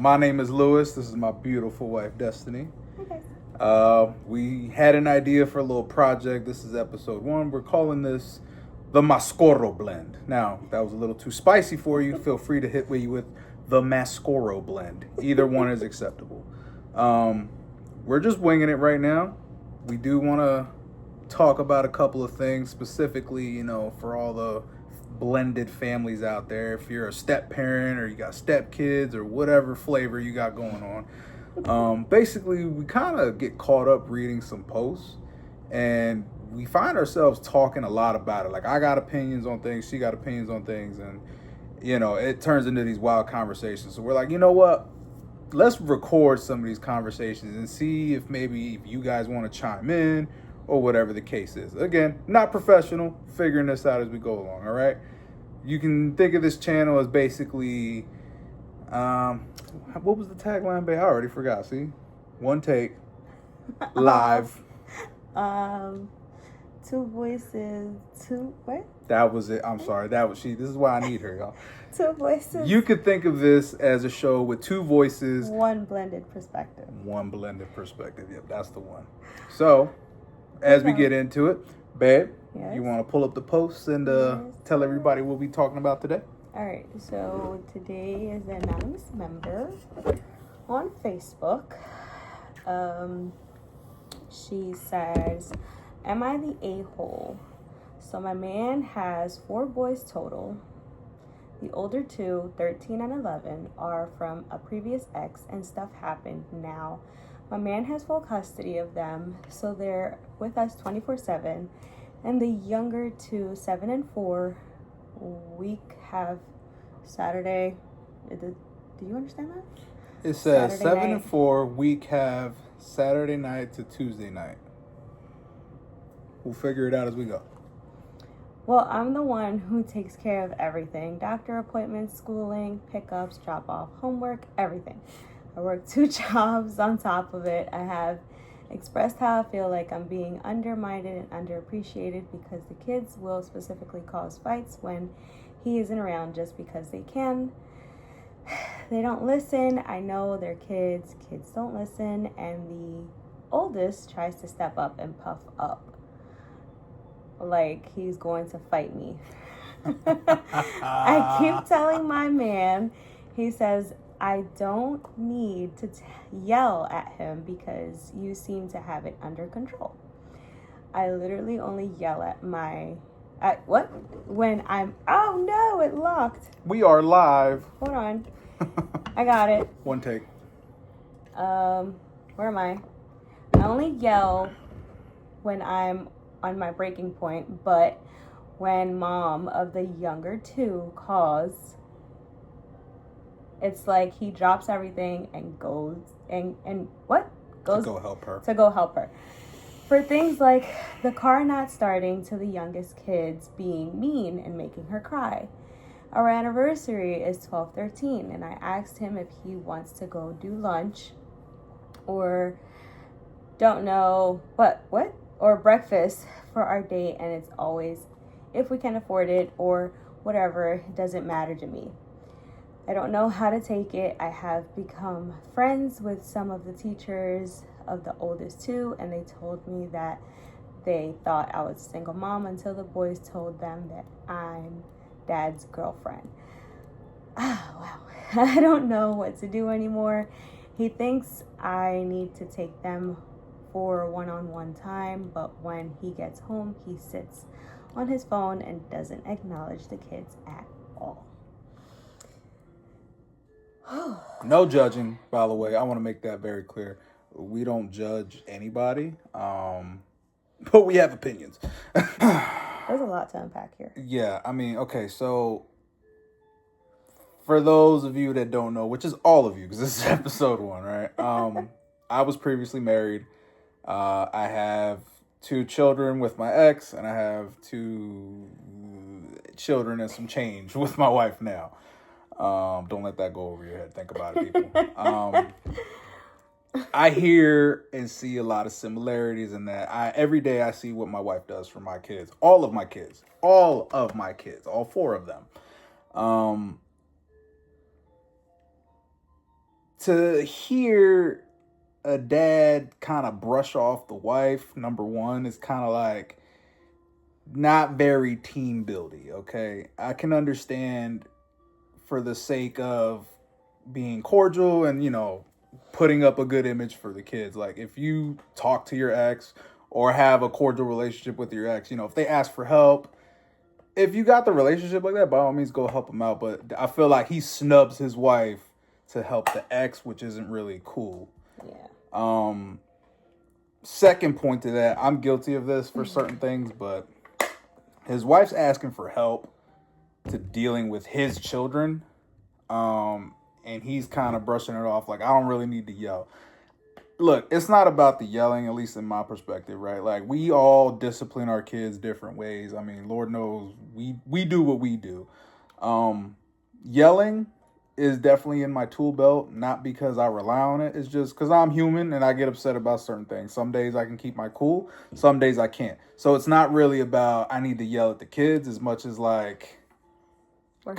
My name is Lewis. This is my beautiful wife, Destiny. Okay. We had an idea for a little project. This is episode 1. We're calling this the Mascorro Blend. Now, if that was a little too spicy for you, feel free to hit me with the Mascorro Blend. Either one is acceptable. We're just winging it right now. We do want to talk about a couple of things specifically, for all the blended families out there. If you're a step parent or you got step kids or whatever flavor you got going on. Basically, we kind of get caught up reading some posts and we find ourselves talking a lot about it. Like, I got opinions on things, she got opinions on things, and it turns into these wild conversations. So we're like, you know what? Let's record some of these conversations and see if you guys want to chime in or whatever the case is. Again, not professional, figuring this out as we go along, all right? You can think of this channel as basically, what was the tagline, babe? I already forgot, see? One take, live. Two voices, what? That was it. I'm sorry. This is why I need her, y'all. Two voices. You could think of this as a show with two voices. One blended perspective. Yep, that's the one. So, as we get into it, babe, yes. You want to pull up the posts and tell everybody what we're talking about today? All right. So, today is an anonymous member on Facebook. She says, "Am I the a-hole? So my man has 4 boys total. The older 2, 13 and 11, are from a previous ex and stuff happened now. My man has full custody of them, so they're with us 24/7. And the younger 2, 7 and 4, week have Saturday." Do you understand that? It says Saturday 7 night. and 4, week have Saturday night to Tuesday night. We'll figure it out as we go. "Well, I'm the one who takes care of everything. Doctor appointments, schooling, pickups, drop off, homework, everything. I work 2 jobs on top of it. I have expressed how I feel like I'm being undermined and underappreciated because the kids will specifically cause fights when he isn't around just because they can. They don't listen. I know they're kids. Kids don't listen. And the oldest tries to step up and puff up. Like he's going to fight me. I keep telling my man," he says, "I don't need to yell at him because you seem to have it under control. I literally only yell at when I'm, oh no, it locked. We are live. Hold on. I got it. One take. Where am I? I only yell when I'm on my breaking point, but when mom of the younger 2 calls, it's like he drops everything and goes and what? Goes to go help her. To go help her. For things like the car not starting to the youngest kids being mean and making her cry. Our anniversary is 12/13, and I asked him if he wants to go do lunch or don't know what or breakfast for our date, and it's always if we can afford it or whatever. It doesn't matter to me. I don't know how to take it. I have become friends with some of the teachers of the oldest 2, and they told me that they thought I was a single mom until the boys told them that I'm dad's girlfriend. Wow. I don't know what to do anymore. He thinks I need to take them for one-on-one time, but when he gets home, he sits on his phone and doesn't acknowledge the kids at all." No judging, by the way. I want to make that very clear. We don't judge anybody, but we have opinions. There's a lot to unpack here. Yeah, okay, so for those of you that don't know, which is all of you, because this is episode 1, right? I was previously married. I have 2 children with my ex, and I have 2 children and some change with my wife now. Don't let that go over your head. Think about it, people. I hear and see a lot of similarities in that. Every day I see what my wife does for my kids. All of my kids. All 4 of them. to hear a dad kind of brush off the wife, number one, is kind of like not very team building, okay? I can understand for the sake of being cordial and, putting up a good image for the kids. Like, if you talk to your ex or have a cordial relationship with your ex, if they ask for help, if you got the relationship like that, by all means, go help them out. But I feel like he snubs his wife to help the ex, which isn't really cool. Yeah. Second point to that, I'm guilty of this for certain things, but his wife's asking for help to dealing with his children. And he's kind of brushing it off like, I don't really need to yell. Look, it's not about the yelling, at least in my perspective, right? Like, we all discipline our kids different ways. I mean, Lord knows we do what we do. Yelling is definitely in my tool belt, not because I rely on it. It's just because I'm human and I get upset about certain things. Some days I can keep my cool. Some days I can't. So it's not really about I need to yell at the kids as much as like... We're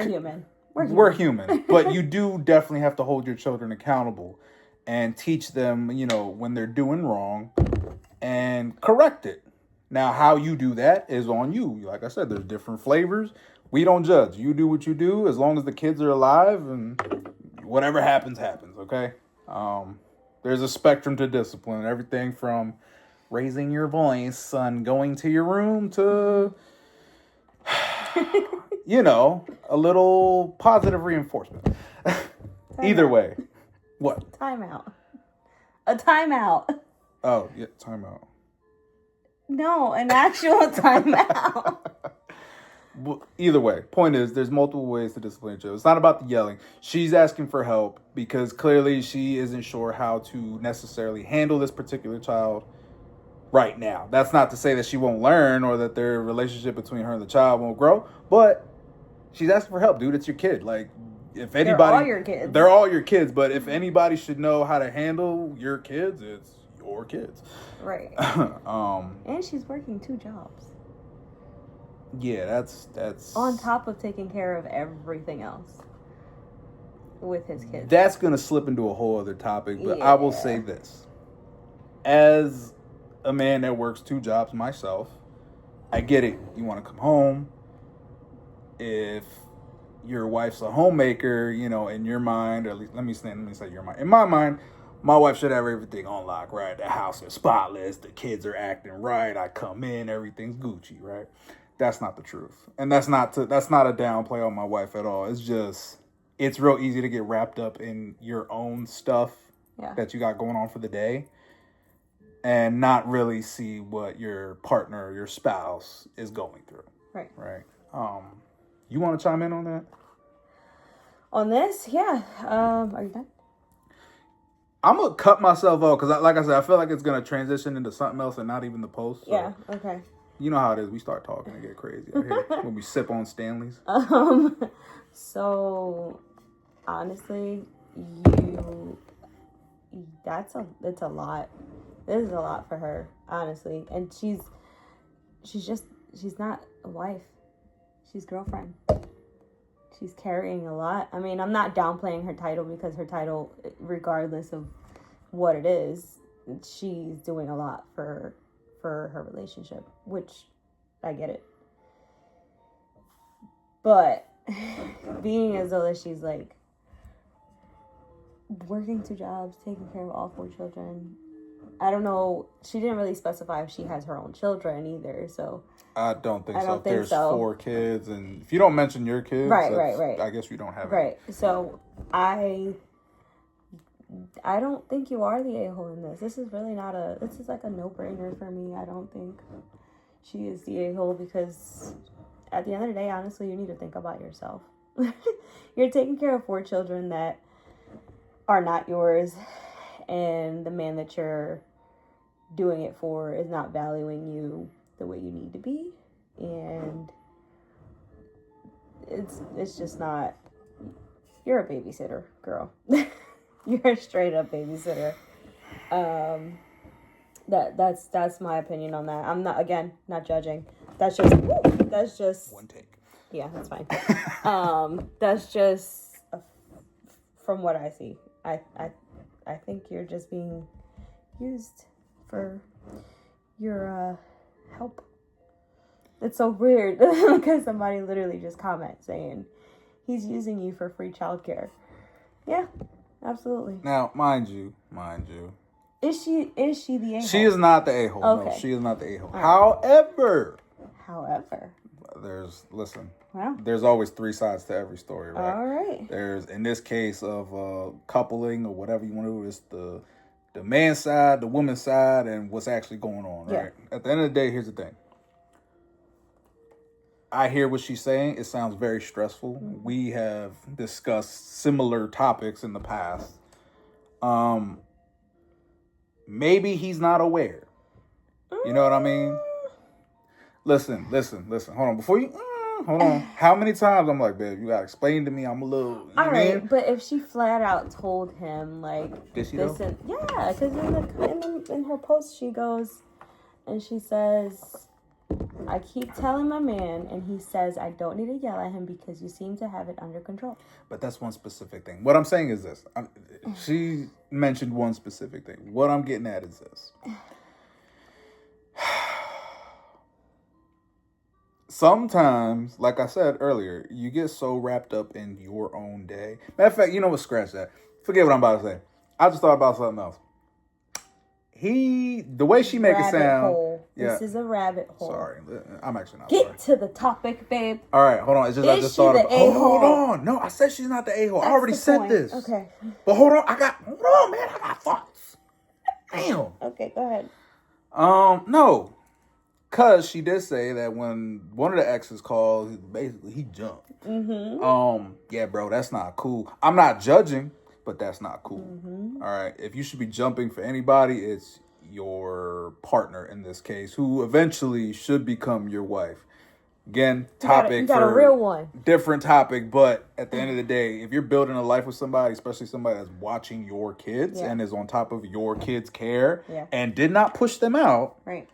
human. We're human. But you do definitely have to hold your children accountable and teach them, when they're doing wrong and correct it. Now, how you do that is on you. Like I said, there's different flavors. We don't judge. You do what you do as long as the kids are alive, and whatever happens, happens, okay? There's a spectrum to discipline. Everything from raising your voice and going to your room to, a little positive reinforcement. Either way. What? Timeout. A timeout. Oh, yeah, timeout. No, an actual timeout. Well, either way, point is, there's multiple ways to discipline your child. It's not about the yelling. She's asking for help because clearly she isn't sure how to necessarily handle this particular child right now. That's not to say that she won't learn or that their relationship between her and the child won't grow, but she's asking for help, dude. It's your kid. Like, if anybody... They're all your kids. They're all your kids, but if anybody should know how to handle your kids, it's your kids. Right. And she's working 2 jobs. Yeah, that's... On top of taking care of everything else with his kids. That's going to slip into a whole other topic, but yeah. I will say this. As a man that works 2 jobs myself, I get it. You want to come home. If your wife's a homemaker, in your mind, or at least let me say your mind. In my mind, my wife should have everything on lock, right? The house is spotless. The kids are acting right. I come in, everything's Gucci, right? That's not the truth. And that's not a downplay on my wife at all. It's just, it's real easy to get wrapped up in your own stuff that you got going on for the day and not really see what your partner, your spouse is going through. Right. Right. You want to chime in on that? On this? Yeah. Are you done? I'm going to cut myself off because, like I said, I feel like it's going to transition into something else and not even the post. So. Yeah, okay. You know how it is. We start talking and get crazy out here when we sip on Stanley's. So, honestly, it's a lot. This is a lot for her, honestly. And she's not a wife. She's girlfriend. She's carrying a lot. I mean, I'm not downplaying her title because her title, regardless of what it is, she's doing a lot for her relationship, which I get it. But being as though that she's like working 2 jobs, taking care of all 4 children. I don't know. She didn't really specify if she has her own children either. So I don't think so. If there's 4 kids, and if you don't mention your kids, right. I guess you don't have right. Any. So I don't think you are the a-hole in this. This is really this is like a no-brainer for me. I don't think she is the a-hole because at the end of the day, honestly, you need to think about yourself. You're taking care of 4 children that are not yours, and the man that you're doing it for is not valuing you the way you need to be, and it's just not. You're a babysitter, girl. You're a straight up babysitter. That's my opinion on that. I'm not judging. That's just one take. Yeah, that's fine. That's just from what I see. I think you're just being used for your help. It's so weird because somebody literally just comments saying he's using you for free childcare. Yeah, absolutely. Now, mind you, Is she the a-hole? she is not the a-hole. Okay. No, she is not the a-hole. Right. However, there's always three sides to every story, right? All right. There's, in this case of coupling or whatever you want to do, it's the man's side, the woman's side, and what's actually going on, right? At the end of the day, here's the thing. I hear what she's saying. It sounds very stressful. Mm-hmm. We have discussed similar topics in the past. Maybe he's not aware. You know what I mean? Listen. Hold on. Hold on. How many times I'm like, babe, you gotta explain to me. I'm a little. All right, mean? But if she flat out told him, like, did she listen, yeah, because in her post she goes and she says, I keep telling my man, and he says I don't need to yell at him because you seem to have it under control. But that's one specific thing. What I'm saying is this. She mentioned one specific thing. What I'm getting at is this. Sometimes, like I said earlier, you get so wrapped up in your own day. Matter of fact, you know what? Scratch that. Forget what I'm about to say. I just thought about something else. The way she make it sound. Hole. Yeah. This is a rabbit hole. Sorry, I'm actually not. Get to the topic, babe. All right, hold on. It's just I just thought about. Hold on. No, I said she's not the a-hole. I already said this. Okay. But hold on, man. I got thoughts. Damn. Okay, go ahead. No. Cause she did say that when one of the exes called, he jumped. Mm-hmm. Yeah, bro, that's not cool. I'm not judging, but that's not cool. Mm-hmm. All right, if you should be jumping for anybody, it's your partner in this case, who eventually should become your wife. Again, you got a real one. Different topic, but at the end of the day, if you're building a life with somebody, especially somebody that's watching your kids and is on top of your kids' care and did not push them out, right?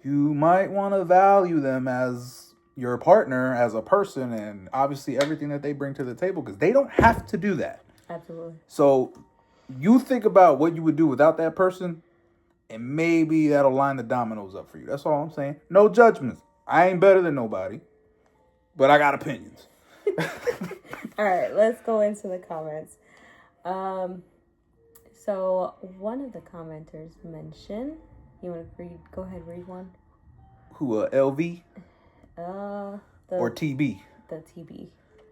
You might want to value them as your partner, as a person, and obviously everything that they bring to the table, because they don't have to do that. Absolutely. So you think about what you would do without that person, and maybe that'll line the dominoes up for you. That's all I'm saying. No judgments. I ain't better than nobody, but I got opinions. All right, let's go into the comments. So one of the commenters mentioned, you want to go ahead, read one? Who, LV? Or TB? The TB.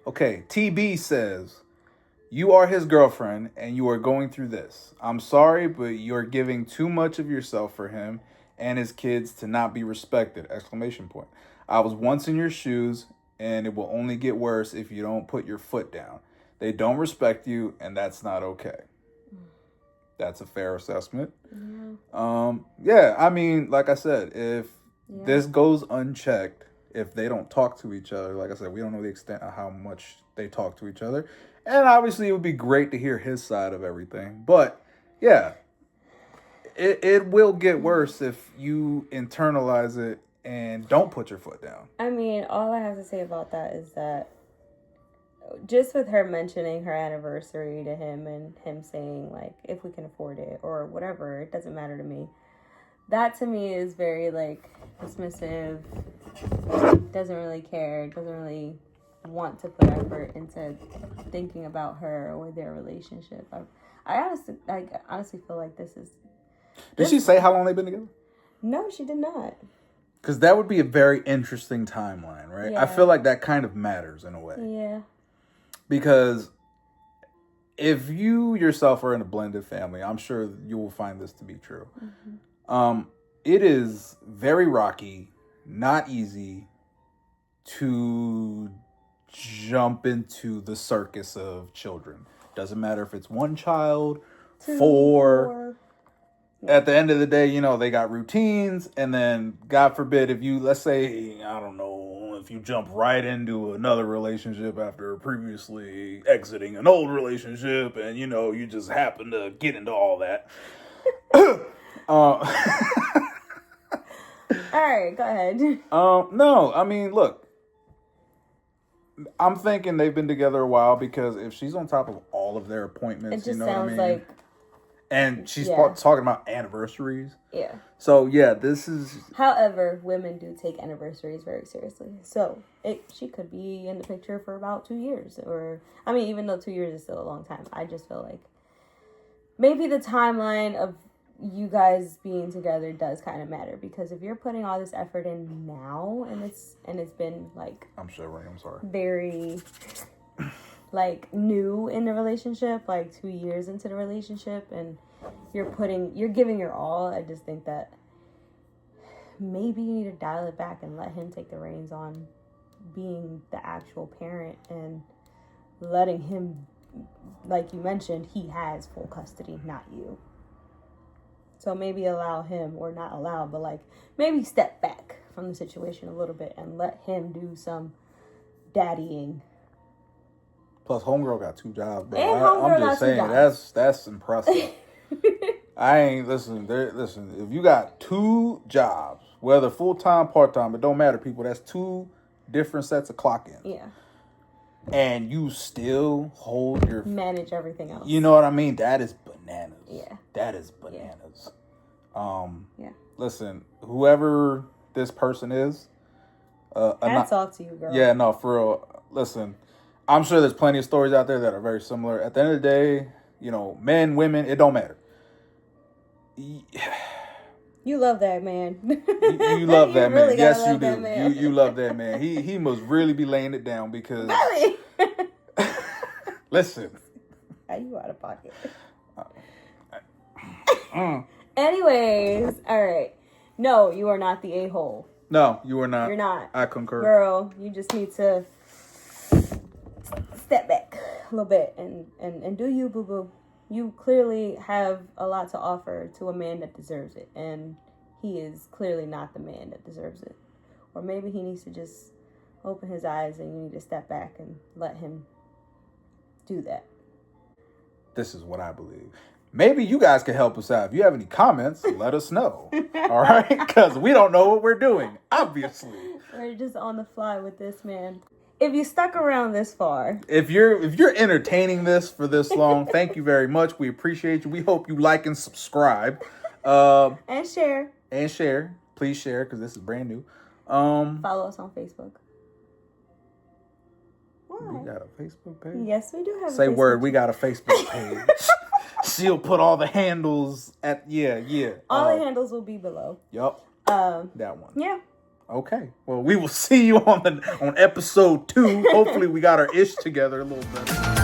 Okay, TB says, you are his girlfriend and you are going through this. I'm sorry, but you're giving too much of yourself for him and his kids to not be respected! ! I was once in your shoes, and it will only get worse if you don't put your foot down. They don't respect you, and that's not okay. That's a fair assessment. Yeah, I mean, like I said, if this goes unchecked, if they don't talk to each other, like I said, we don't know the extent of how much they talk to each other. And obviously, it would be great to hear his side of everything. But, yeah, it will get worse if you internalize it and don't put your foot down. I mean, all I have to say about that is that just with her mentioning her anniversary to him and him saying, like, if we can afford it or whatever, it doesn't matter to me. That to me is very, like, dismissive, doesn't really care, doesn't really want to put effort into thinking about her or their relationship. I honestly feel like this is... Did she say how long they've been together? No, she did not. Because that would be a very interesting timeline, right? Yeah. I feel like that kind of matters in a way. Yeah. Because if you yourself are in a blended family, I'm sure you will find this to be true. Mm-hmm. It is very rocky, not easy to jump into the circus of children. Doesn't matter if it's one child, four. At the end of the day, you know, they got routines. And then, God forbid, if you, let's say, I don't know, if you jump right into another relationship after previously exiting an old relationship and, you know, you just happen to get into all that. All right, go ahead. No, I mean, look. I'm thinking they've been together a while, because if she's on top of all of their appointments, It just you know sounds what I mean? like... And she's Yeah. talking about anniversaries. Yeah. So, yeah, this is... However, women do take anniversaries very seriously. So, she could be in the picture for about 2 years. Or, I mean, even though 2 years is still a long time, I just feel like maybe the timeline of you guys being together does kind of matter. Because if you're putting all this effort in now, and it's been, like... I'm shivering, I'm sorry. Very... like new in the relationship, like 2 years into the relationship, and you're giving your all. I just think that maybe you need to dial it back and let him take the reins on being the actual parent, and letting him, like you mentioned, he has full custody, not you. So maybe allow him, or not allow, but like maybe step back from the situation a little bit and let him do some daddying. Plus, homegirl got 2 jobs, bro. And I'm just saying, that's impressive. I ain't, listen, if you got 2 jobs, whether full-time, part-time, it don't matter, people. That's 2 different sets of clock-ins. Yeah. And you still hold your... Manage everything else. You know what I mean? That is bananas. Yeah. That is bananas. Yeah. Listen, whoever this person is... hats off to you, girl. Yeah, no, for real. Listen... I'm sure there's plenty of stories out there that are very similar. At the end of the day, you know, men, women, it don't matter. You love that man. You love that man. Really Yes, you do. You love that man. He must really be laying it down, because... Really? Listen. Are you out of pocket? Anyways, all right. No, you are not the a-hole. No, you are not. You're not. I concur. Girl, you just need to step back a little bit and do you, boo-boo. You clearly have a lot to offer to a man that deserves it, and he is clearly not the man that deserves it. Or maybe he needs to just open his eyes, and you need to step back and let him do that. This is what I believe. Maybe you guys can help us out. If you have any comments, let us know. All right? Because we don't know what we're doing, obviously. We're just on the fly with this, man. If you stuck around this far, if you're entertaining this for this long, thank you very much. We appreciate you. We hope you like and subscribe, and share. Please share, because this is brand new. Follow us on Facebook. Why? We got a Facebook page. Yes, we do have. Say word. We got a Facebook page. She'll put all the handles at All the handles will be below. Yup. That one. Yeah. Okay. Well, we will see you on episode 2. Hopefully we got our ish together a little better.